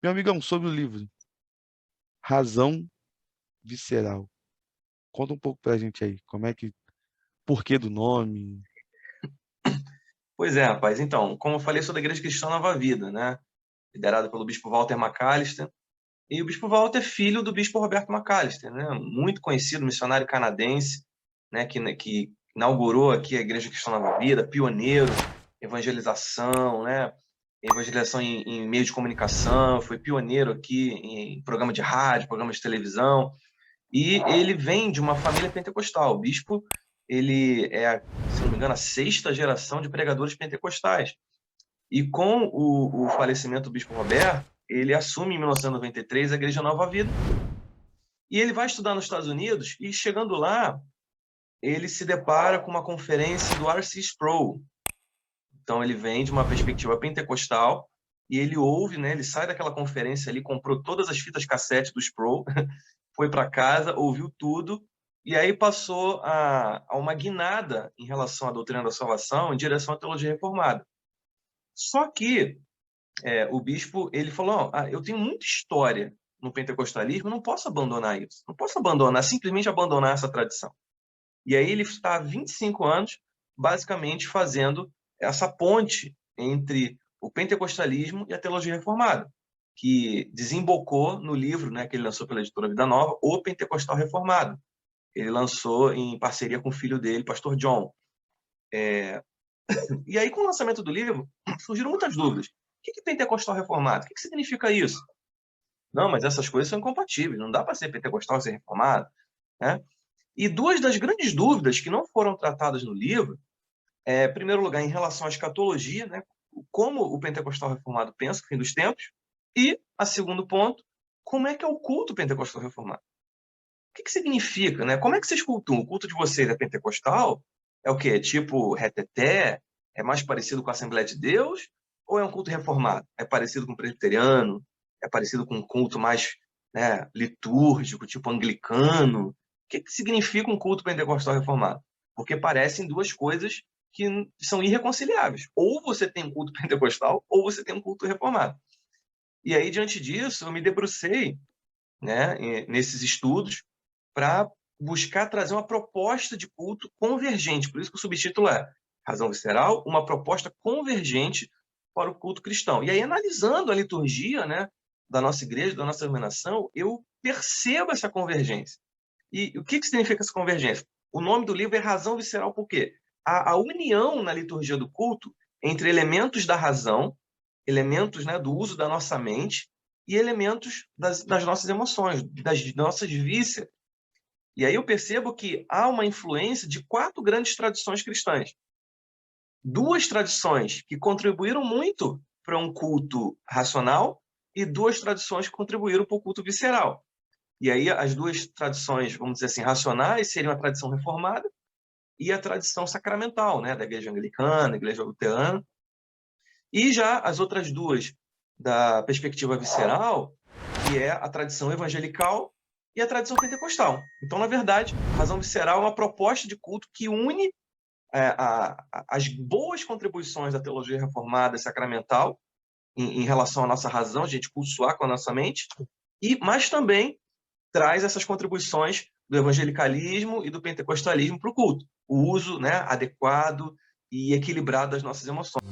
Meu amigão, sobre o livro, Razão Visceral. Conta um pouco pra gente aí, como é que, porquê do nome? Pois é, rapaz. Então, como eu falei, sou da Igreja Cristã Nova Vida, né? Liderado pelo bispo Walter McAllister. E o bispo Walter é filho do bispo Roberto McAllister, né? Muito conhecido missionário canadense, né? Que inaugurou aqui a Igreja Cristã Nova Vida, pioneiro, evangelização, né? Evangelização em meio de comunicação, foi pioneiro aqui em programa de rádio, programa de televisão. E ele vem de uma família pentecostal. O bispo, ele é, se não me engano, a sexta geração de pregadores pentecostais. E com o falecimento do bispo Roberto, ele assume em 1993 a Igreja Nova Vida. E ele vai estudar nos Estados Unidos e, chegando lá, ele se depara com uma conferência do R.C. Sproul. Então, ele vem de uma perspectiva pentecostal e ele ouve, né, ele sai daquela conferência ali, comprou todas as fitas cassete do Sproul, foi para casa, ouviu tudo, e aí passou a uma guinada em relação à doutrina da salvação em direção à teologia reformada. Só que o bispo ele falou: eu tenho muita história no pentecostalismo, eu não posso abandonar isso, não posso abandonar, simplesmente abandonar essa tradição. E aí ele está há 25 anos, basicamente, fazendo essa ponte entre o pentecostalismo e a teologia reformada, que desembocou no livro, né, que ele lançou pela editora Vida Nova, O Pentecostal Reformado. Ele lançou em parceria com o filho dele, pastor John. E aí, com o lançamento do livro, surgiram muitas dúvidas. O que é pentecostal reformado? O que significa isso? Não, mas essas coisas são incompatíveis, não dá para ser pentecostal e ser reformado, né? E duas das grandes dúvidas que não foram tratadas no livro em primeiro lugar, em relação à escatologia, né? Como o pentecostal reformado pensa no fim dos tempos, e, a segundo ponto, como é que é o culto pentecostal reformado? O que significa, né? Como é que vocês cultuam? O culto de vocês é pentecostal? É o quê? É tipo reteté? É mais parecido com a Assembleia de Deus? Ou é um culto reformado? É parecido com o presbiteriano? É parecido com um culto mais, né, litúrgico, tipo anglicano? O que significa um culto pentecostal reformado? Porque parecem duas coisas que são irreconciliáveis. Ou você tem um culto pentecostal, ou você tem um culto reformado. E aí, diante disso, eu me debrucei, né, nesses estudos para buscar trazer uma proposta de culto convergente. Por isso que o subtítulo é Razão Visceral, uma proposta convergente para o culto cristão. E aí, analisando a liturgia, né, da nossa igreja, da nossa denominação, eu percebo essa convergência. E o que significa essa convergência? O nome do livro é Razão Visceral, por quê? A união na liturgia do culto entre elementos da razão, elementos, né, do uso da nossa mente, e elementos das nossas emoções, das nossas vísceras. E aí eu percebo que há uma influência de quatro grandes tradições cristãs. Duas tradições que contribuíram muito para um culto racional e duas tradições que contribuíram para o culto visceral. E aí as duas tradições, vamos dizer assim, racionais, seriam a tradição reformada e a tradição sacramental, né, da igreja anglicana, da igreja luterana. E já as outras duas, da perspectiva visceral, que é a tradição evangelical e a tradição pentecostal. Então, na verdade, a razão visceral é uma proposta de culto que une as boas contribuições da teologia reformada e sacramental em relação à nossa razão, a gente pulsuar com a nossa mente, mas também traz essas contribuições do evangelicalismo e do pentecostalismo para o culto. O uso, né, adequado e equilibrado das nossas emoções.